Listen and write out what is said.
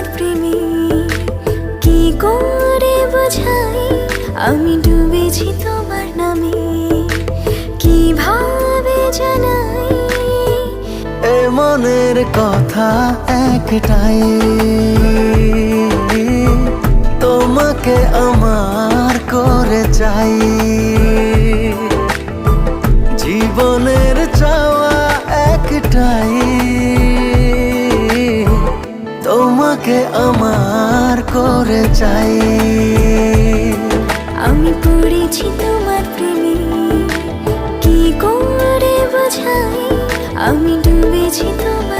তোমার প্রেমে, কি করে বোঝাই আমি ডুবেছি তোমার নামে, কিভাবে জানাই এ মনের কথা একটাই, তোমাকে আমার করে চাই। জীবনের চাওয়া একটাই, তোমাকে আমার করে চাই। আমি পড়েছি তোমার প্রেমে, কি করে বোঝাই আমি ডুবেছি তোমার